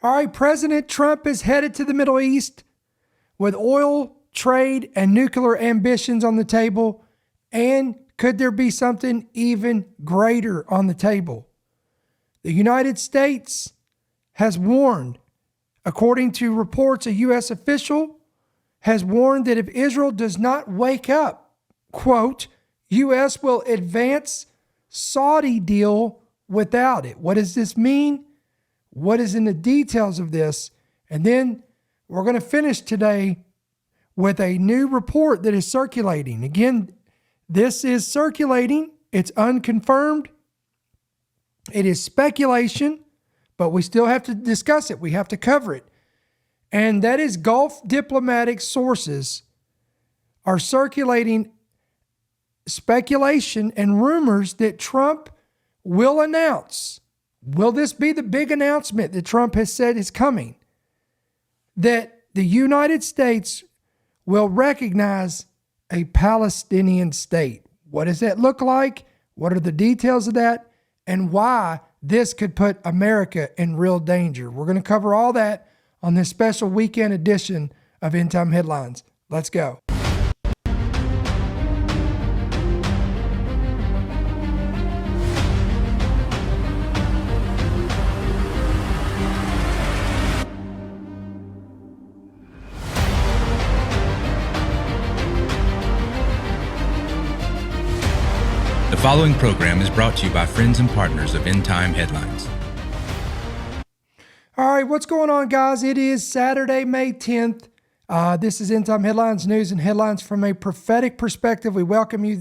All right, President Trump is headed to the Middle East with oil, trade, and nuclear ambitions on the table. And could there be something even greater on the table? The United States has warned, according to reports, a U.S. official has warned that if Israel does not wake up, quote, U.S. will advance Saudi deal without it. What does this mean? What is in the details of this? And then we're going to finish today with a new report that is circulating. Again, this is circulating. It's unconfirmed. It is speculation, but we still have to discuss it. We have to cover it. And that is Gulf diplomatic sources are circulating speculation and rumors that Trump will announce. Will this be the big announcement that Trump has said is coming? That the United States will recognize a Palestinian state. What does that look like? What are the details of that? And why this could put America in real danger? We're going to cover all that on this special weekend edition of End Time Headlines. Let's go. The following program is brought to you by friends and partners of End Time Headlines. All right, what's going on, guys? It is Saturday, May 10th. This is End Time Headlines, news and headlines from a prophetic perspective. We welcome you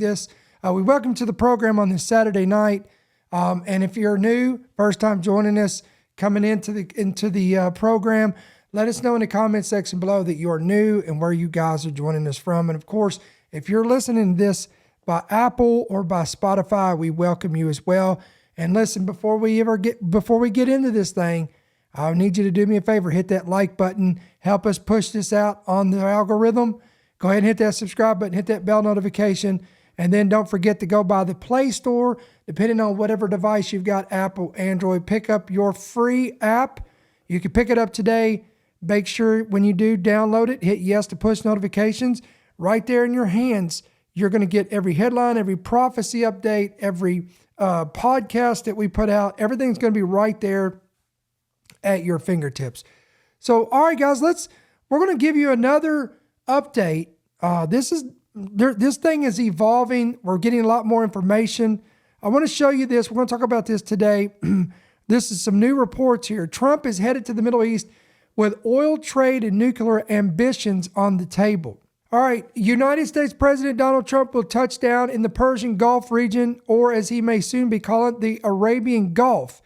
we welcome to the program on this Saturday night. And if you're new, first time joining us, coming into the program, let us know in the comment section below that you are new and where you guys are joining us from. And of course, if you're listening to this by Apple or by Spotify, we welcome you as well. And listen, before we get into this thing, I need you to do me a favor, hit that like button, help us push this out on the algorithm. Go ahead and hit that subscribe button, hit that bell notification, and then don't forget to go by the Play Store, depending on whatever device you've got, Apple, Android, pick up your free app. You can pick it up today. Make sure when you do download it, hit yes to push notifications. Right there in your hands, you're going to get every headline, every prophecy update, every podcast that we put out. Everything's going to be right there at your fingertips. So, all right, guys, we're going to give you another update. This thing is evolving. We're getting a lot more information. I want to show you this. We're going to talk about this today. This is some new reports here. Trump is headed to the Middle East with oil trade and nuclear ambitions on the table. All right, United States President Donald Trump will touch down in the Persian Gulf region, or as he may soon be called, the Arabian Gulf.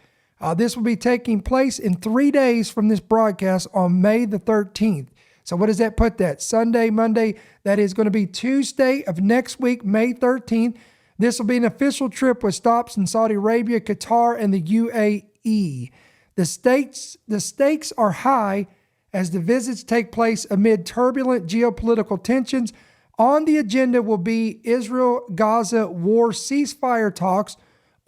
This will be taking place in 3 days from this broadcast on May the 13th. So what does that put that? Sunday, Monday, that is going to be Tuesday of next week, May 13th. This will be an official trip with stops in Saudi Arabia, Qatar, and the UAE. The stakes are high as the visits take place amid turbulent geopolitical tensions. On the agenda will be Israel-Gaza war ceasefire talks,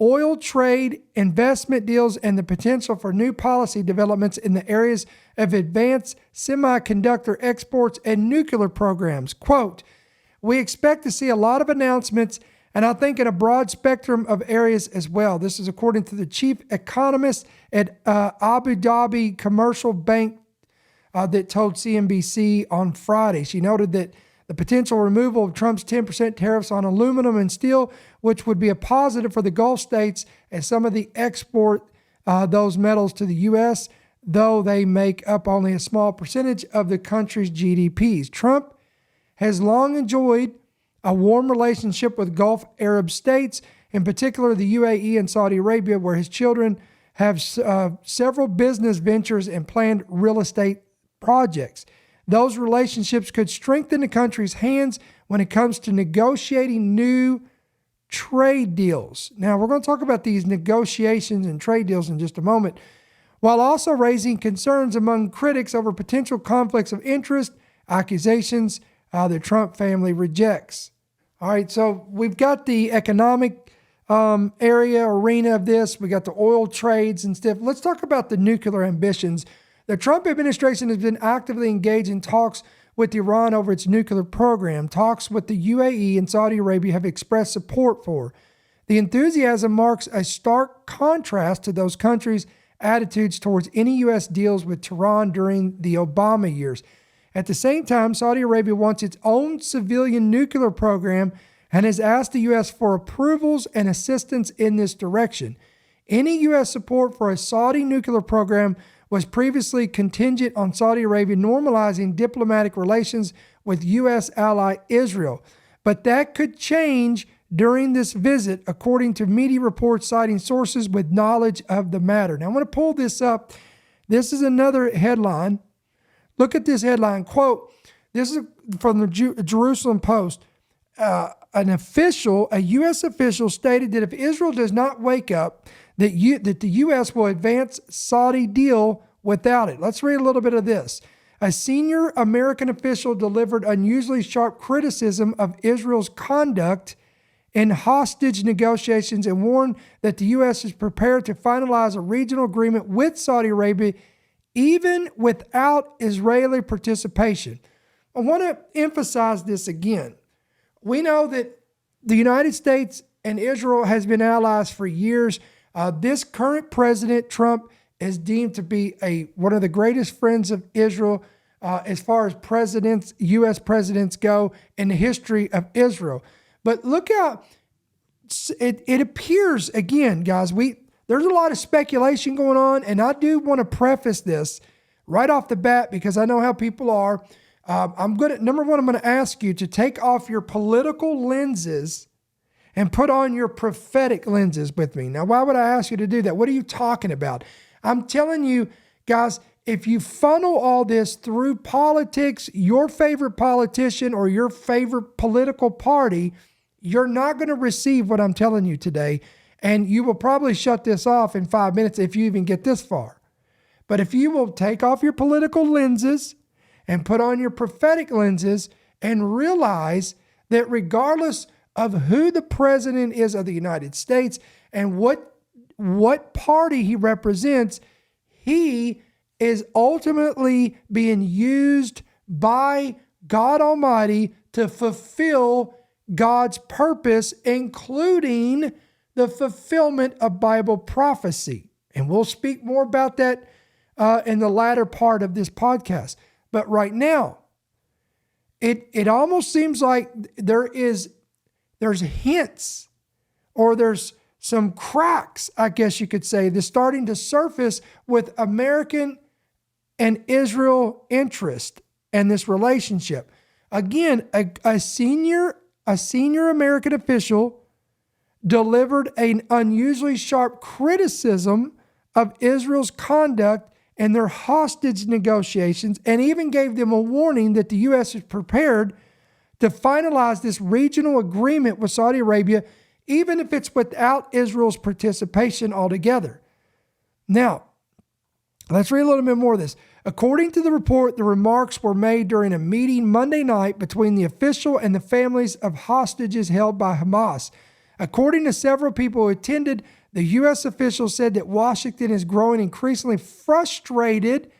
oil trade, investment deals, and the potential for new policy developments in the areas of advanced semiconductor exports and nuclear programs. Quote, we expect to see a lot of announcements, and I think in a broad spectrum of areas as well. This is according to the chief economist at Abu Dhabi Commercial Bank that told CNBC on Friday. She noted that the potential removal of Trump's 10% tariffs on aluminum and steel, which would be a positive for the Gulf states as some of the export those metals to the U.S., though they make up only a small percentage of the country's GDPs. Trump has long enjoyed a warm relationship with Gulf Arab states, in particular the UAE and Saudi Arabia, where his children have several business ventures and planned real estate projects. Those relationships could strengthen the country's hands when it comes to negotiating new trade deals. Now, we're going to talk about these negotiations and trade deals in just a moment, while also raising concerns among critics over potential conflicts of interest, accusations the Trump family rejects. All right, so we've got the economic arena of this. We got the oil trades and stuff. Let's talk about the nuclear ambitions The Trump administration has been actively engaged in talks with Iran over its nuclear program. Talks with the UAE and Saudi Arabia have expressed support for. The enthusiasm marks a stark contrast to those countries' attitudes towards any U.S. deals with Tehran during the Obama years. At the same time, Saudi Arabia wants its own civilian nuclear program and has asked the U.S. for approvals and assistance in this direction. Any U.S. support for a Saudi nuclear program was previously contingent on Saudi Arabia normalizing diplomatic relations with U.S. ally Israel. But that could change during this visit, according to media reports citing sources with knowledge of the matter. Now, I'm going to pull this up. This is another headline. Look at this headline. Quote, this is from the Jerusalem Post. A U.S. official stated that if Israel does not wake up, that the U.S. will advance Saudi deal without it. Let's read a little bit of this. A senior American official delivered unusually sharp criticism of Israel's conduct in hostage negotiations and warned that the U.S. is prepared to finalize a regional agreement with Saudi Arabia even without Israeli participation. I want to emphasize this again. We know that the United States and Israel has been allies for years. This current president, Trump, is deemed to be one of the greatest friends of Israel as far as U.S. presidents go in the history of Israel. But look how it appears, again, guys, there's a lot of speculation going on, and I do want to preface this right off the bat because I know how people are. Number one, I'm going to ask you to take off your political lenses and put on your prophetic lenses with me. Now, why would I ask you to do that? What are you talking about? I'm telling you, guys, if you funnel all this through politics, your favorite politician or your favorite political party, you're not going to receive what I'm telling you today. And you will probably shut this off in 5 minutes if you even get this far. But if you will take off your political lenses and put on your prophetic lenses and realize that regardless of who the president is of the United States and what party he represents, he is ultimately being used by God Almighty to fulfill God's purpose, including the fulfillment of Bible prophecy. And we'll speak more about that in the latter part of this podcast. But right now, it almost seems like there's hints or there's some cracks, I guess you could say, that's starting to surface with American and Israel interest in this relationship. Again, a senior American official delivered an unusually sharp criticism of Israel's conduct in their hostage negotiations and even gave them a warning that the U.S. is prepared to finalize this regional agreement with Saudi Arabia, even if it's without Israel's participation altogether. Now, let's read a little bit more of this. According to the report, the remarks were made during a meeting Monday night between the official and the families of hostages held by Hamas. According to several people who attended, the U.S. official said that Washington is growing increasingly frustrated,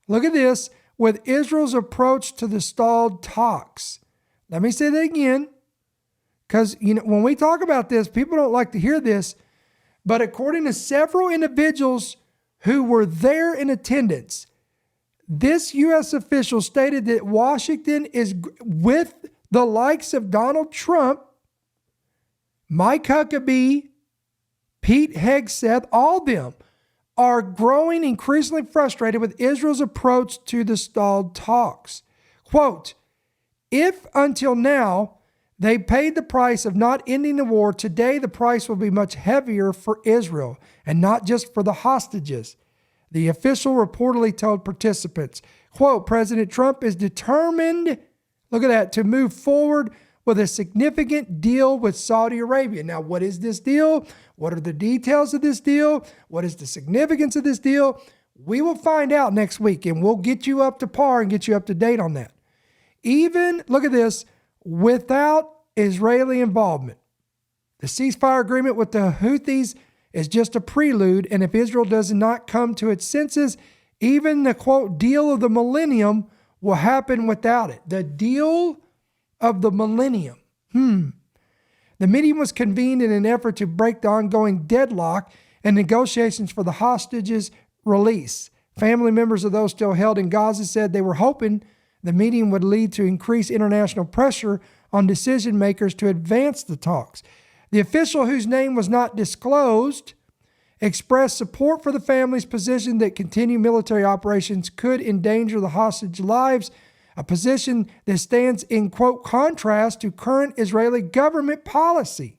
look at this, with Israel's approach to the stalled talks. Let me say that again, because when we talk about this, people don't like to hear this, but according to several individuals who were there in attendance, this U.S. official stated that Washington is with the likes of Donald Trump, Mike Huckabee, Pete Hegseth, all of them are growing increasingly frustrated with Israel's approach to the stalled talks. Quote, if until now they paid the price of not ending the war, today the price will be much heavier for Israel and not just for the hostages. The official reportedly told participants, quote, President Trump is determined, look at that, to move forward with a significant deal with Saudi Arabia. Now, what is this deal? What are the details of this deal? What is the significance of this deal? We will find out next week, and we'll get you up to par and get you up to date on that. Even, look at this, without Israeli involvement. The ceasefire agreement with the Houthis is just a prelude, and if Israel does not come to its senses, Even the, quote, deal of the millennium will happen without it. The deal of the millennium. The meeting was convened in an effort to break the ongoing deadlock and negotiations for the hostages' release. Family members of those still held in Gaza said they were hoping the meeting would lead to increased international pressure on decision makers to advance the talks. The official, whose name was not disclosed, expressed support for the family's position that continued military operations could endanger the hostage lives, a position that stands in, quote, contrast to current Israeli government policy.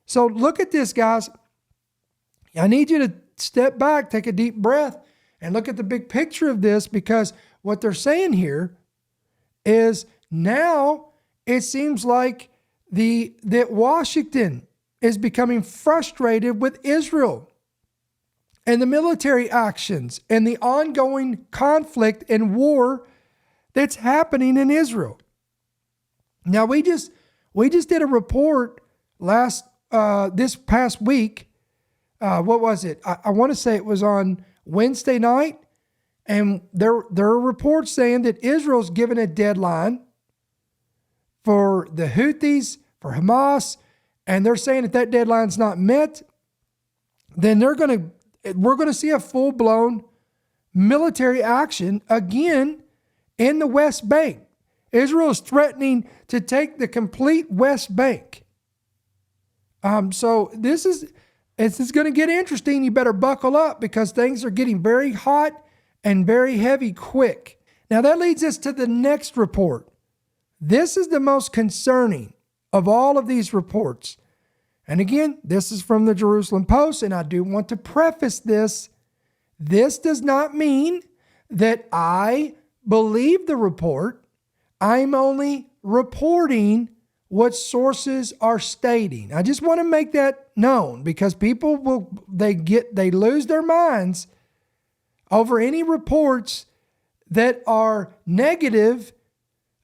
So look at this, guys. I need you to step back, take a deep breath, and look at the big picture of this, because what they're saying here is now it seems like that Washington is becoming frustrated with Israel and the military actions and the ongoing conflict and war that's happening in Israel. Now, we just did a report this past week. What was it? I want to say it was on Wednesday night, and there are reports saying that Israel's given a deadline for the Houthis, for Hamas, and they're saying if that deadline's not met, then we're going to see a full-blown military action again in the West Bank. Israel is threatening to take the complete West Bank. So this is going to get interesting. You better buckle up, because things are getting very hot and very heavy quick. Now that leads us to the next report. This is the most concerning of all of these reports. And again, this is from the Jerusalem Post, and I do want to preface this. This does not mean that I believe the report. I'm only reporting what sources are stating. I just want to make that known, because people they lose their minds over any reports that are negative,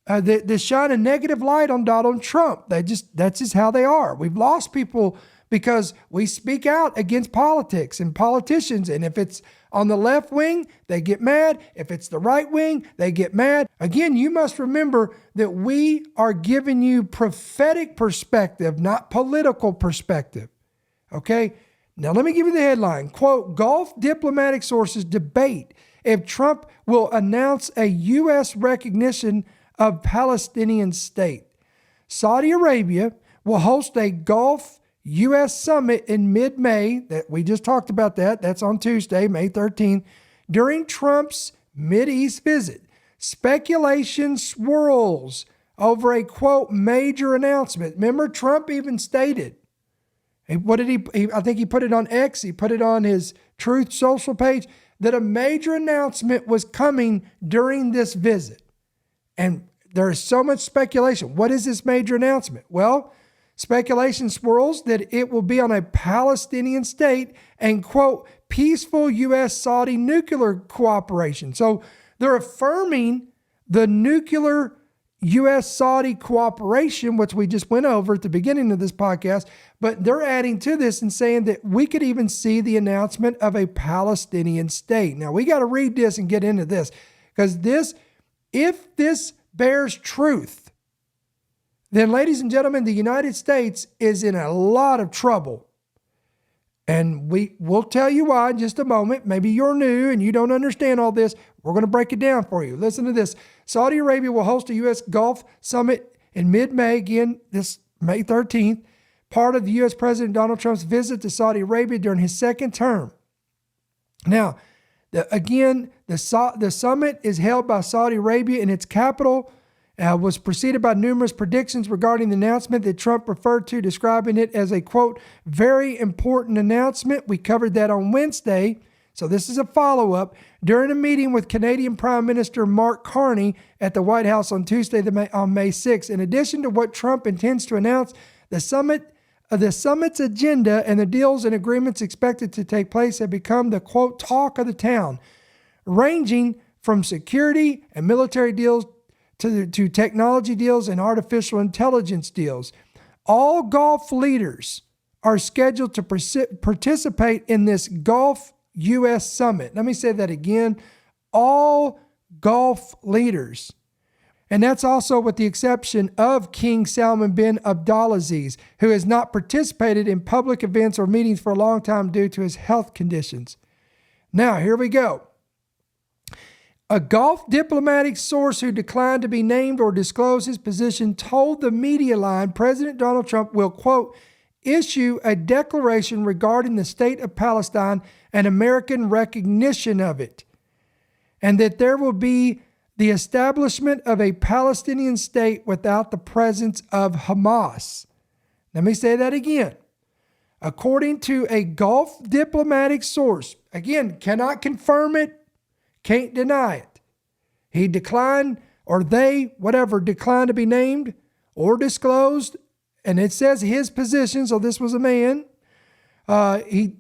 that shine a negative light on Donald Trump. That's just how they are. We've lost people because we speak out against politics and politicians. And if it's on the left wing, they get mad. If it's the right wing, they get mad. Again, you must remember that we are giving you prophetic perspective, not political perspective. Okay? Now let me give you the headline. Quote, Gulf diplomatic sources debate if Trump will announce a U.S. recognition of Palestinian state. Saudi Arabia will host a Gulf U.S. summit in mid-May. That we just talked about that. That's on Tuesday, May 13th, during Trump's Mideast visit. Speculation swirls over a, quote, major announcement. Remember, Trump even stated, what did he I think he put it on X, he put it on his Truth Social page, that a major announcement was coming during this visit. And there is so much speculation. What is this major announcement? Well, speculation swirls that it will be on a Palestinian state and, quote, peaceful U.S.-Saudi nuclear cooperation. So they're affirming the nuclear U.S.-Saudi cooperation, which we just went over at the beginning of this podcast, but they're adding to this and saying that we could even see the announcement of a Palestinian state. Now, we got to read this and get into this, because if this bears truth, then, ladies and gentlemen, the United States is in a lot of trouble. And we'll tell you why in just a moment. Maybe you're new and you don't understand all this. We're going to break it down for you. Listen to this. Saudi Arabia will host a U.S. Gulf summit in mid-May, again, this May 13th, part of the U.S. President Donald Trump's visit to Saudi Arabia during his second term. Now, the summit is held by Saudi Arabia in its capital, was preceded by numerous predictions regarding the announcement that Trump referred to, describing it as a, quote, very important announcement. We covered that on Wednesday, so this is a follow-up. During a meeting with Canadian Prime Minister Mark Carney at the White House on Tuesday, on May 6th, in addition to what Trump intends to announce, the summit's agenda and the deals and agreements expected to take place have become the, quote, talk of the town, ranging from security and military deals to technology deals and artificial intelligence deals. All Gulf leaders are scheduled to participate in this Gulf U.S. summit. Let me say that again. All Gulf leaders. And that's also with the exception of King Salman bin Abdulaziz, who has not participated in public events or meetings for a long time due to his health conditions. Now, here we go. A Gulf diplomatic source who declined to be named or disclose his position told the media line President Donald Trump will, quote, issue a declaration regarding the state of Palestine and American recognition of it, and that there will be the establishment of a Palestinian state without the presence of Hamas. Let me say that again. According to a Gulf diplomatic source, again, cannot confirm it, can't deny it. He declined, or they, whatever, declined to be named or disclosed, and it says his position, so this was a man. He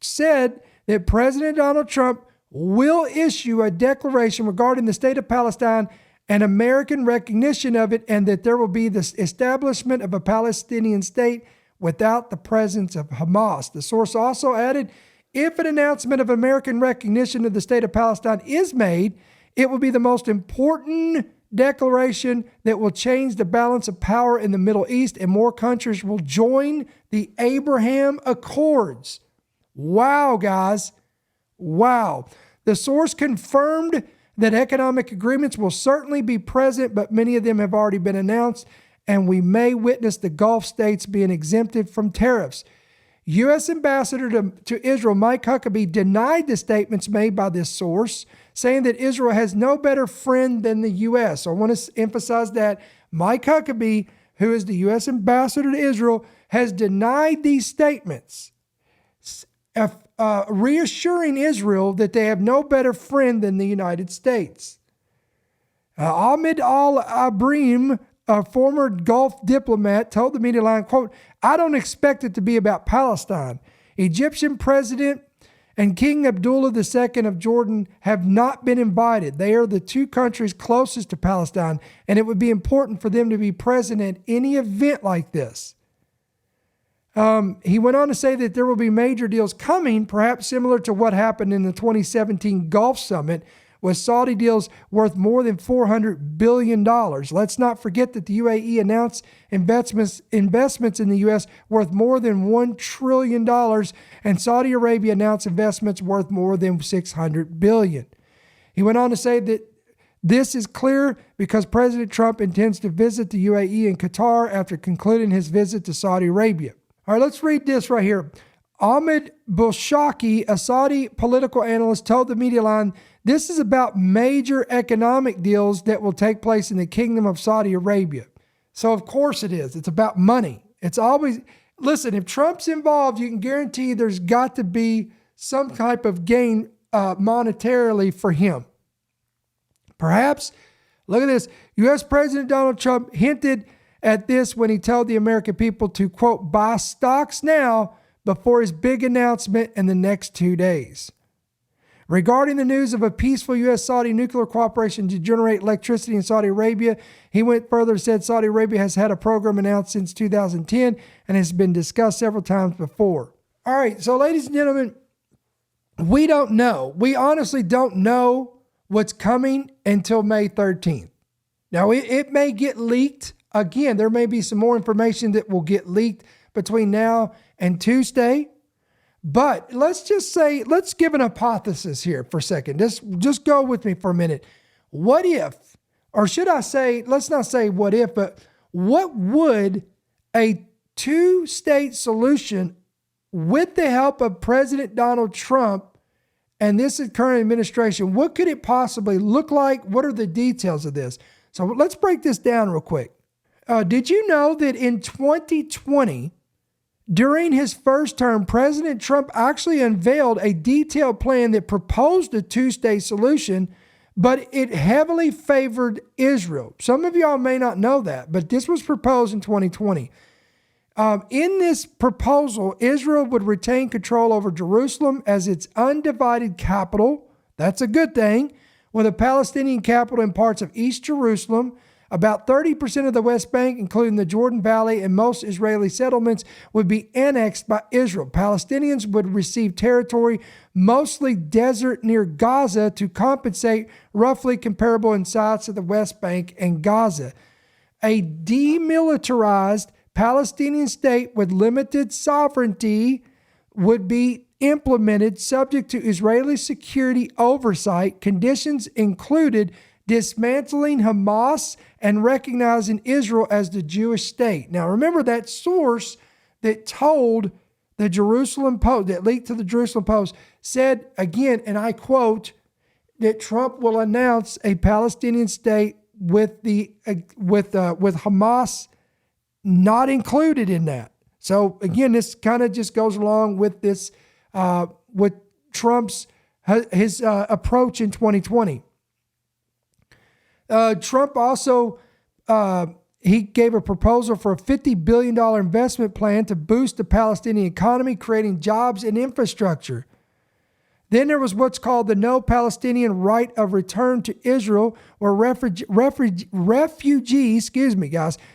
said that President Donald Trump will issue a declaration regarding the state of Palestine and American recognition of it, and that there will be the establishment of a Palestinian state without the presence of Hamas. The source also added, if an announcement of American recognition of the state of Palestine is made, it will be the most important declaration that will change the balance of power in the Middle East, and more countries will join the Abraham Accords. Wow, guys. Wow. The source confirmed that economic agreements will certainly be present, but many of them have already been announced, and we may witness the Gulf states being exempted from tariffs. U.S. Ambassador to Israel, Mike Huckabee, denied the statements made by this source, saying that Israel has no better friend than the U.S. So I want to emphasize that Mike Huckabee, who is the U.S. Ambassador to Israel, has denied these statements, reassuring Israel that they have no better friend than the United States. Ahmed al-Abrim, a former Gulf diplomat, told the media line, quote, I don't expect it to be about Palestine. Egyptian President and King Abdullah II of Jordan have not been invited. They are the two countries closest to Palestine, and it would be important for them to be present at any event like this. He went on to say that there will be major deals coming, perhaps similar to what happened in the 2017 Gulf Summit, with Saudi deals worth more than $400 billion. Let's not forget that the UAE announced investments in the U.S. worth more than $1 trillion, and Saudi Arabia announced investments worth more than $600 billion. He went on to say that this is clear because President Trump intends to visit the UAE and Qatar after concluding his visit to Saudi Arabia. All right, let's read this right here. Ahmed Bulshaki, a Saudi political analyst, told the media line, this is about major economic deals that will take place in the Kingdom of Saudi Arabia. So of course it is. It's about money. It's always, listen, if Trump's involved, you can guarantee there's got to be some type of gain monetarily for him. Perhaps, look at this, U.S. President Donald Trump hinted at this when he told the American people to, quote, buy stocks now before his big announcement in the next 2 days. Regarding the news of a peaceful U.S.-Saudi nuclear cooperation to generate electricity in Saudi Arabia, he went further and said Saudi Arabia has had a program announced since 2010 and has been discussed several times before. All right, so ladies and gentlemen, we don't know. We honestly don't know what's coming until May 13th. Now, it may get leaked. Again, there may be some more information that will get leaked between now and Tuesday. But let's just say, let's give an hypothesis here for a second. Just go with me for a minute. What if, or should I say, let's not say what if, but what would a two-state solution with the help of President Donald Trump and this current administration, what could it possibly look like? What are the details of this? So let's break this down real quick. Did you know that in 2020, during his first term, President Trump actually unveiled a detailed plan that proposed a two-state solution, but it heavily favored Israel. Some of y'all may not know that, but this was proposed in 2020. In this proposal, Israel would retain control over Jerusalem as its undivided capital. That's a good thing. With a Palestinian capital in parts of East Jerusalem, About 30% of the West Bank, including the Jordan Valley and most Israeli settlements, would be annexed by Israel. Palestinians would receive territory, mostly desert near Gaza, to compensate, roughly comparable in size to the West Bank and Gaza. A demilitarized Palestinian state with limited sovereignty would be implemented subject to Israeli security oversight. Conditions included dismantling Hamas and recognizing Israel as the Jewish state. Now, remember that source that told the Jerusalem Post, that leaked to the Jerusalem Post, said again, and I quote, that Trump will announce a Palestinian state with Hamas not included in that. So again, this kind of just goes along with this, with Trump's his approach in 2020. Trump also he gave a proposal for a $50 billion investment plan to boost the Palestinian economy, creating jobs and infrastructure. Then there was what's called the No Palestinian Right of Return to Israel, where refugees,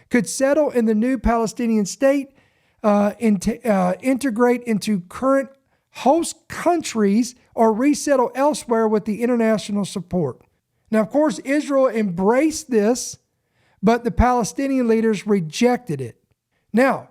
could settle in the new Palestinian state, integrate into current host countries, or resettle elsewhere with the international support. Now, of course, Israel embraced this, but the Palestinian leaders rejected it. Now,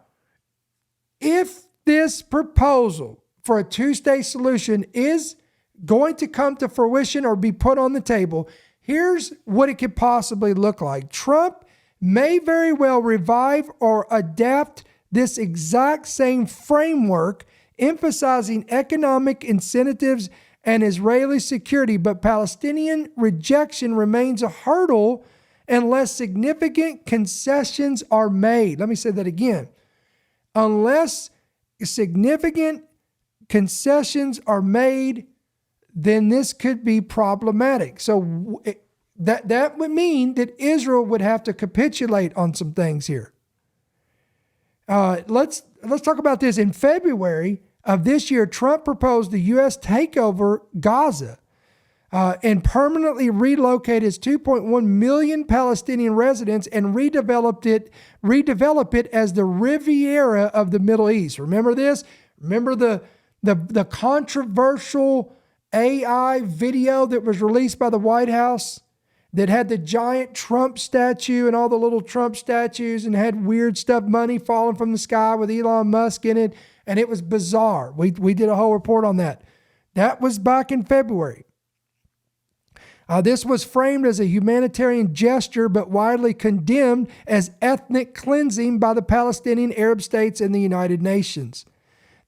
if this proposal for a two-state solution is going to come to fruition or be put on the table, here's what it could possibly look like. Trump may very well revive or adapt this exact same framework, emphasizing economic incentives and Israeli security, but Palestinian rejection remains a hurdle unless significant concessions are made. Let me say that again. Unless significant concessions are made, then this could be problematic. So that would mean that Israel would have to capitulate on some things here. Let's talk about this. In February of this year, Trump proposed the U.S. take over Gaza and permanently relocate its 2.1 million Palestinian residents and redevelop it as the Riviera of the Middle East. Remember this? Remember the controversial AI video that was released by the White House that had the giant Trump statue and all the little Trump statues and had weird stuff, money falling from the sky with Elon Musk in it, and it was bizarre. We did a whole report on that. That was back in February. This was framed as a humanitarian gesture, but widely condemned as ethnic cleansing by the Palestinian Arab states and the United Nations.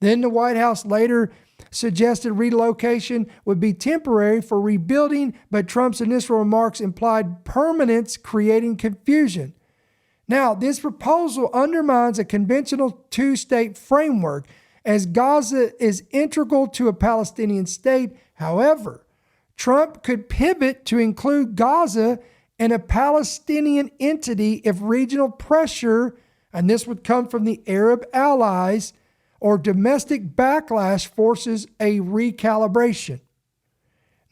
Then the White House later suggested relocation would be temporary for rebuilding, but Trump's initial remarks implied permanence, creating confusion. Now, this proposal undermines a conventional two-state framework, as Gaza is integral to a Palestinian state. However, Trump could pivot to include Gaza in a Palestinian entity if regional pressure, and this would come from the Arab allies, or domestic backlash forces a recalibration.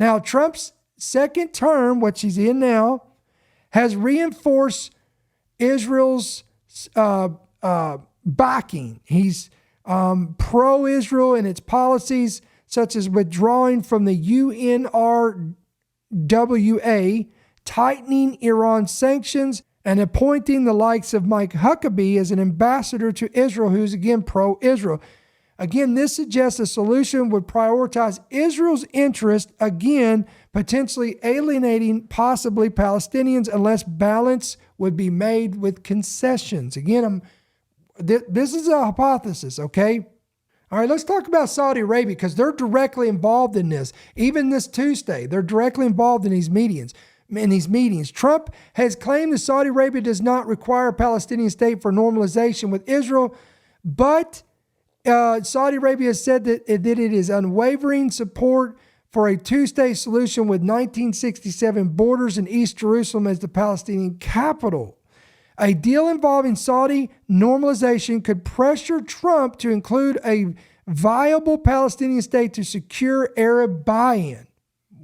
Now, Trump's second term, which he's in now, has reinforced Israel's backing. He's pro-Israel in its policies, such as withdrawing from the UNRWA, tightening Iran sanctions, and appointing the likes of Mike Huckabee as an ambassador to Israel, who's again pro-Israel. Again, this suggests a solution would prioritize Israel's interest, again, potentially alienating possibly Palestinians unless balance would be made with concessions. Again, this is a hypothesis, okay? All right, let's talk about Saudi Arabia, because they're directly involved in this. Even this Tuesday, they're directly involved in these meetings. Trump has claimed that Saudi Arabia does not require a Palestinian state for normalization with Israel, but Saudi Arabia has said that it is unwavering support for a two-state solution with 1967 borders in East Jerusalem as the Palestinian capital. A deal involving Saudi normalization could pressure Trump to include a viable Palestinian state to secure Arab buy-in.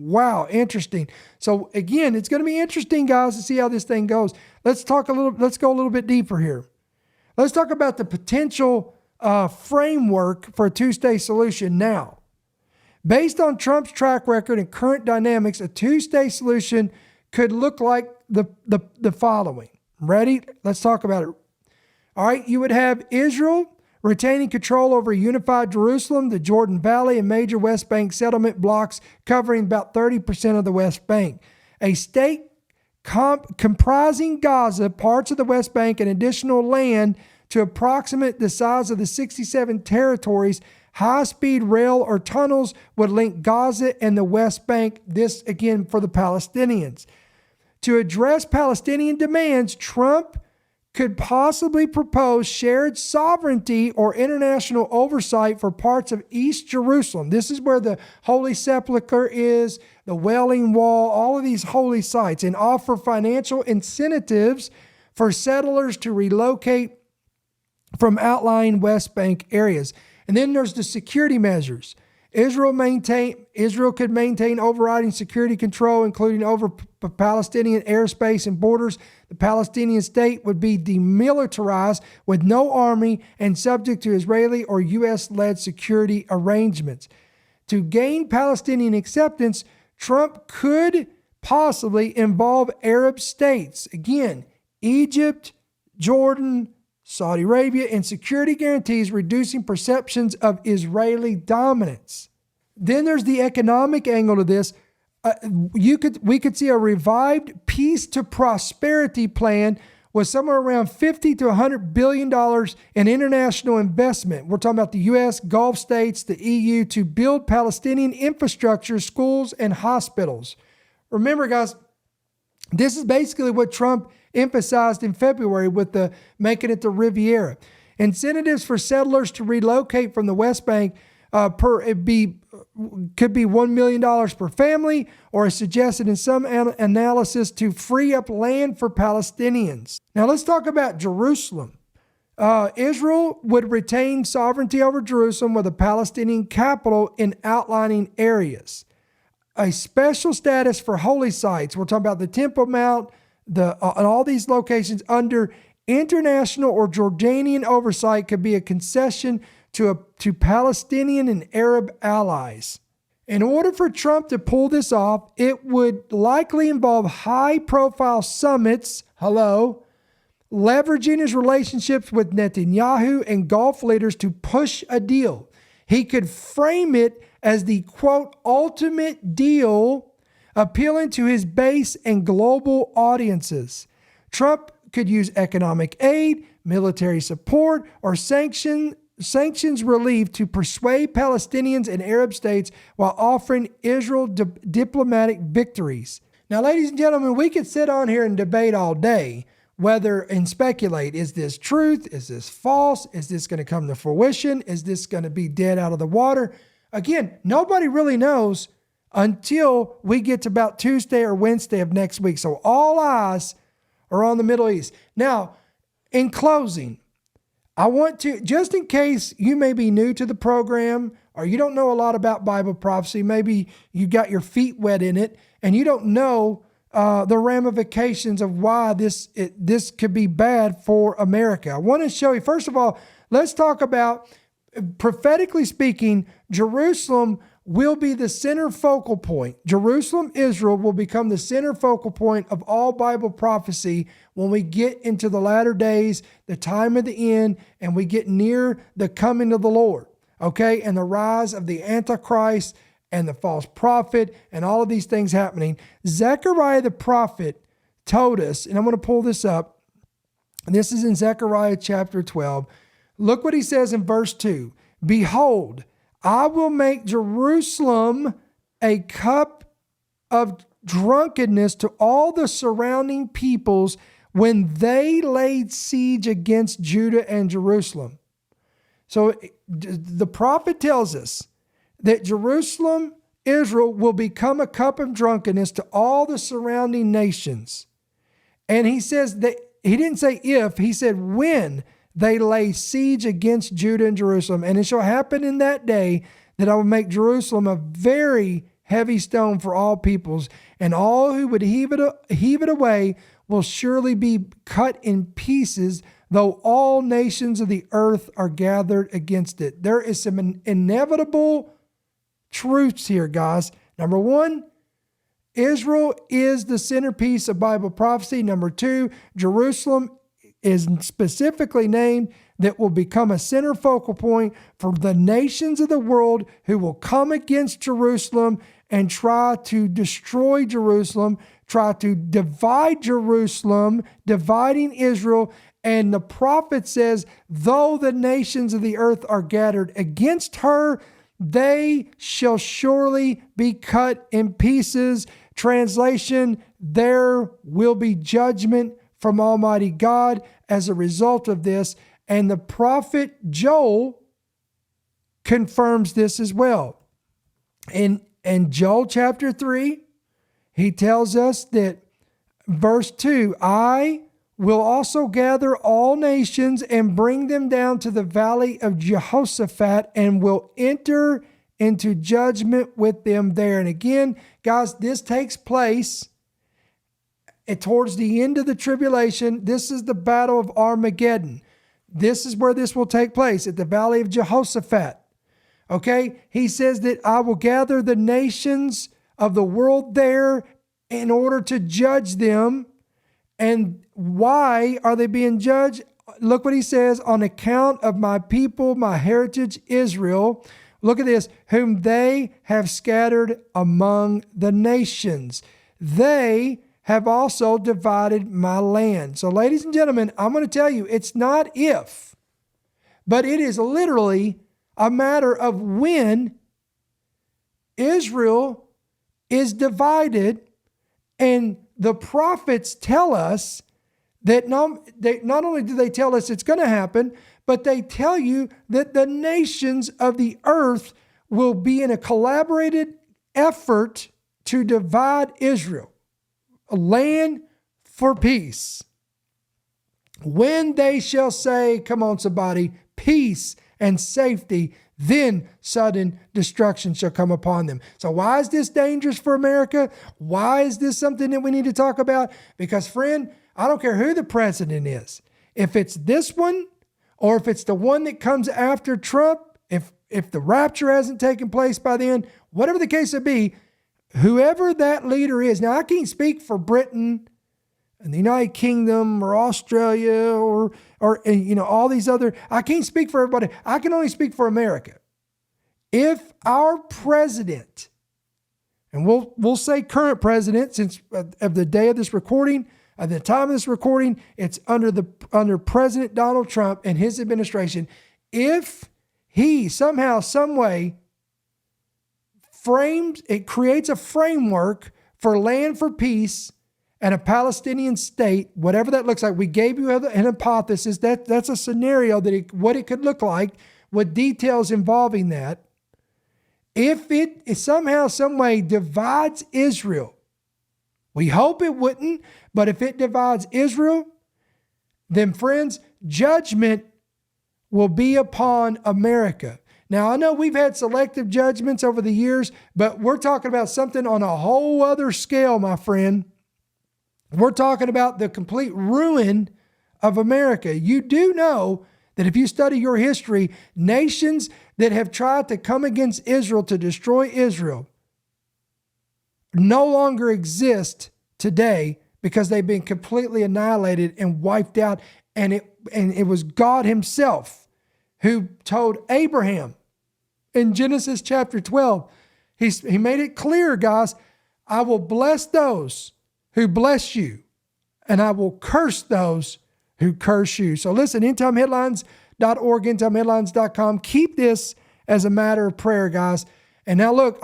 Wow, interesting. So again, it's going to be interesting, guys, to see how this thing goes. Let's go a little bit deeper here. Let's talk about the potential framework for a two-state solution now. Based on Trump's track record and current dynamics, a two-state solution could look like the following. Ready? Let's talk about it. All right, you would have Israel retaining control over a unified Jerusalem, the Jordan Valley, and major West Bank settlement blocks covering about 30% of the West Bank. A state comprising Gaza, parts of the West Bank, and additional land to approximate the size of the 67 territories. High-speed rail or tunnels would link Gaza and the West Bank. This, again, for the Palestinians. To address Palestinian demands, Trump could possibly propose shared sovereignty or international oversight for parts of East Jerusalem. This is where the Holy Sepulchre is, the Wailing Wall, all of these holy sites, and offer financial incentives for settlers to relocate from outlying West Bank areas. And then there's the security measures. Israel could maintain overriding security control, including over Palestinian airspace and borders. The Palestinian state would be demilitarized with no army and subject to Israeli or U.S.-led security arrangements. To gain Palestinian acceptance, Trump could possibly involve Arab states. Again, Egypt, Jordan, Saudi Arabia, and security guarantees, reducing perceptions of Israeli dominance. Then there's the economic angle to this. We could see a revived peace to prosperity plan with somewhere around $50 to $100 billion in international investment. We're talking about the U.S., Gulf states, the EU, to build Palestinian infrastructure, schools, and hospitals. Remember, guys, this is basically what Trump emphasized in February with the making it the Riviera. Incentives for settlers to relocate from the West Bank could be $1 million per family, or is suggested in some analysis to free up land for Palestinians. Now let's talk about Jerusalem. Israel would retain sovereignty over Jerusalem with a Palestinian capital in outlining areas. A special status for holy sites. We're talking about the Temple Mount, and all these locations under international or Jordanian oversight could be a concession to Palestinian and Arab allies. In order for Trump to pull this off, it would likely involve high-profile summits, leveraging his relationships with Netanyahu and Gulf leaders to push a deal. He could frame it as the, quote, ultimate deal, appealing to his base and global audiences. Trump could use economic aid, military support, or sanctions relief to persuade Palestinians and Arab states while offering Israel diplomatic victories. Now, ladies and gentlemen, we could sit on here and debate all day and speculate, is this truth? Is this false? Is this going to come to fruition? Is this going to be dead out of the water? Again, nobody really knows until we get to about Tuesday or Wednesday of next week. So all eyes are on the Middle East. Now, in closing, I want to, just in case you may be new to the program or you don't know a lot about Bible prophecy, maybe you got your feet wet in it and you don't know the ramifications of why this could be bad for America. I want to show you, first of all, let's talk about, prophetically speaking, Jerusalem will be the center focal point. Jerusalem, Israel, will become the center focal point of all Bible prophecy when we get into the latter days, the time of the end, and we get near the coming of the Lord, okay? And the rise of the Antichrist and the false prophet and all of these things happening. Zechariah the prophet told us, and I'm going to pull this up, and this is in Zechariah chapter 12. Look what he says in verse 2. Behold, I will make Jerusalem a cup of drunkenness to all the surrounding peoples when they laid siege against Judah and Jerusalem. So the prophet tells us that Jerusalem, Israel, will become a cup of drunkenness to all the surrounding nations. And he says that, he didn't say if, he said when they lay siege against Judah and Jerusalem. And it shall happen in that day that I will make Jerusalem a very heavy stone for all peoples, and all who would heave it away will surely be cut in pieces, though all nations of the earth are gathered against it. There is some inevitable truths here, guys. Number one, Israel is the centerpiece of Bible prophecy. Number two, Jerusalem is specifically named that will become a center focal point for the nations of the world who will come against Jerusalem and try to destroy Jerusalem, try to divide Jerusalem, dividing Israel. And the prophet says, though the nations of the earth are gathered against her, they shall surely be cut in pieces. Translation, there will be judgment from Almighty God as a result of this. And the prophet Joel confirms this as well. In Joel chapter 3, he tells us that, verse 2, I will also gather all nations and bring them down to the valley of Jehoshaphat and will enter into judgment with them there. And again, guys, this takes place towards the end of the tribulation. This is the battle of Armageddon. This is where this will take place, at the valley of Jehoshaphat. Okay? He says that I will gather the nations of the world there in order to judge them. And why are they being judged? Look what he says, on account of my people, my heritage, Israel. Look at this, whom they have scattered among the nations. They have also divided my land. So ladies and gentlemen, I'm going to tell you, it's not if, but it is literally a matter of when Israel is divided. And the prophets tell us that not only do they tell us it's going to happen, but they tell you that the nations of the earth will be in a collaborated effort to divide Israel, a land for peace. When they shall say, come on somebody, peace and safety, then sudden destruction shall come upon them. So why is this dangerous for America? Why is this something that we need to talk about? Because friend, I don't care who the president is. If it's this one, or if it's the one that comes after Trump, if the rapture hasn't taken place by then, whatever the case may be, whoever that leader is. Now, I can't speak for Britain and the United Kingdom or Australia or all these other. I can't speak for everybody. I can only speak for America. If our president, and we'll say current president, since of the day of this recording, at the time of this recording, it's under President Donald Trump and his administration. If he somehow, some way creates a framework for land for peace and a Palestinian state, whatever that looks like. We gave you an hypothesis. That's a scenario what it could look like with details involving that. If it somehow, some way divides Israel, we hope it wouldn't, but if it divides Israel, then friends, judgment will be upon America. Now, I know we've had selective judgments over the years, but we're talking about something on a whole other scale, my friend. We're talking about the complete ruin of America. You do know that if you study your history, nations that have tried to come against Israel to destroy Israel no longer exist today because they've been completely annihilated and wiped out. And it was God himself who told Abraham in Genesis chapter 12, he made it clear, guys, I will bless those who bless you, and I will curse those who curse you. So listen, endtimeheadlines.org, endtimeheadlines.com. Keep this as a matter of prayer, guys. And now look,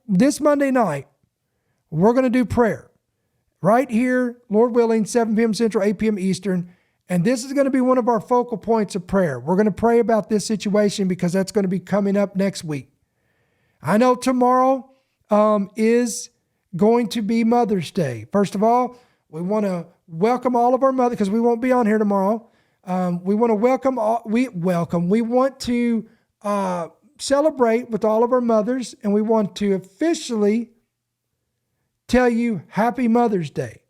this Monday night, we're going to do prayer right here, Lord willing, 7 p.m. Central, 8 p.m. Eastern. And this is going to be one of our focal points of prayer. We're going to pray about this situation because that's going to be coming up next week. I know tomorrow is going to be Mother's Day. First of all, we want to welcome all of our mothers because we won't be on here tomorrow. We want to we want to celebrate with all of our mothers, and we want to officially tell you Happy Mother's Day.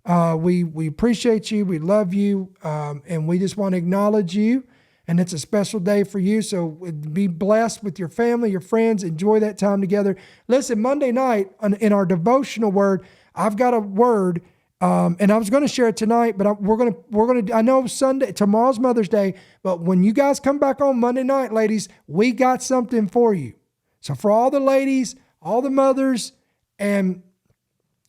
We appreciate you. We love you. And we just want to acknowledge you. And it's a special day for you. So be blessed with your family, your friends. Enjoy that time together. Listen, Monday night in our devotional word, I've got a word, and I was going to share it tonight, but we're going to, I know tomorrow's Mother's Day, but when you guys come back on Monday night, ladies, we got something for you. So for all the ladies, all the mothers, and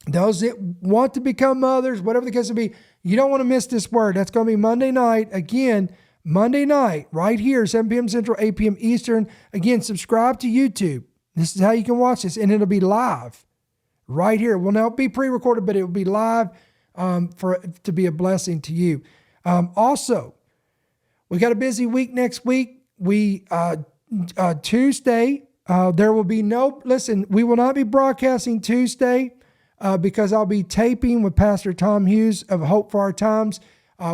those that want to become mothers, whatever the case may be, you don't want to miss this word. That's going to be Monday night. Again, Monday night, right here, 7 p.m. Central, 8 p.m. Eastern. Again, subscribe to YouTube. This is how you can watch this, and it'll be live right here. It will not be pre-recorded, but it will be live to be a blessing to you. Also, we got a busy week next week. Tuesday, there will be we will not be broadcasting Tuesday because I'll be taping with Pastor Tom Hughes of Hope for Our Times.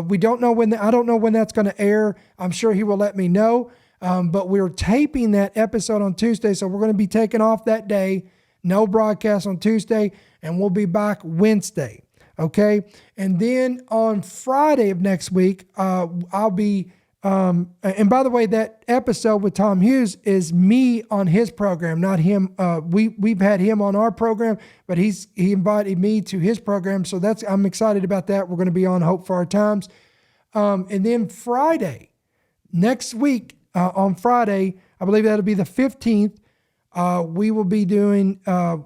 We don't know I don't know when that's going to air. I'm sure he will let me know. But we're taping that episode on Tuesday. So we're going to be taking off that day. No broadcast on Tuesday, and we'll be back Wednesday. Okay. And then on Friday of next week, I'll be, and by the way, that episode with Tom Hughes is me on his program, not him. We've had him on our program, but he invited me to his program. So I'm excited about that. We're going to be on Hope for Our Times. And then Friday, next week, on Friday, I believe that'll be the 15th. We will be doing, I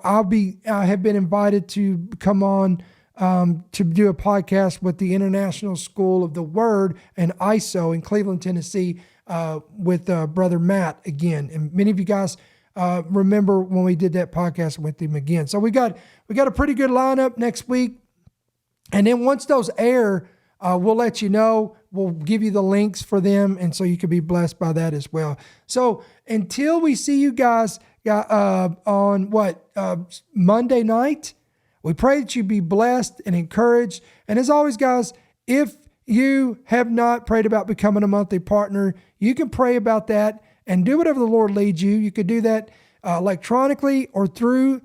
have been invited to come on to do a podcast with the International School of the Word and ISO in Cleveland, Tennessee, with Brother Matt again. And many of you guys remember when we did that podcast with him again. So we got a pretty good lineup next week. And then once those air, we'll let you know. We'll give you the links for them, and so you can be blessed by that as well. So until we see you guys on Monday night, we pray that you be blessed and encouraged. And as always, guys, if you have not prayed about becoming a monthly partner, you can pray about that and do whatever the Lord leads you. You could do that electronically or through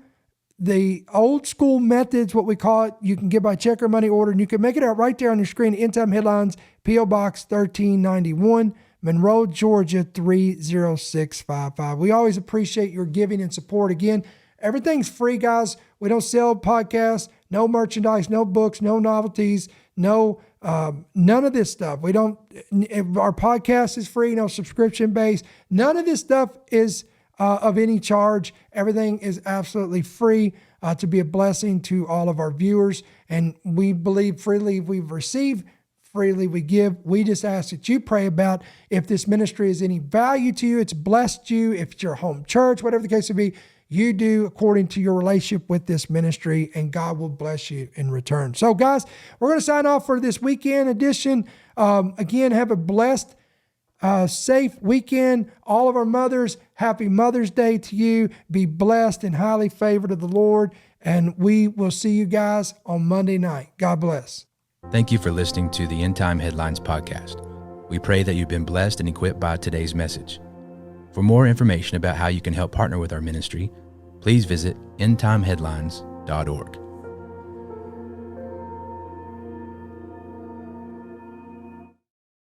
the old school methods, what we call it. You can give by check or money order, and you can make it out right there on your screen. End Time Headlines, P.O. Box 1391, Monroe, Georgia 30655. We always appreciate your giving and support. Again, everything's free, guys. We don't sell podcasts, no merchandise, no books, no novelties, none of this stuff. Our podcast is free, no subscription based. None of this stuff is of any charge. Everything is absolutely free to be a blessing to all of our viewers. And we believe freely we've received, freely we give. We just ask that you pray about if this ministry is any value to you, it's blessed you, if it's your home church, whatever the case may be, you do according to your relationship with this ministry, and God will bless you in return. So guys, we're going to sign off for this weekend edition. Again, have a blessed, safe weekend. All of our mothers, happy Mother's Day to you. Be blessed and highly favored of the Lord. And we will see you guys on Monday night. God bless. Thank you for listening to the End Time Headlines podcast. We pray that you've been blessed and equipped by today's message. For more information about how you can help partner with our ministry, please visit endtimeheadlines.org.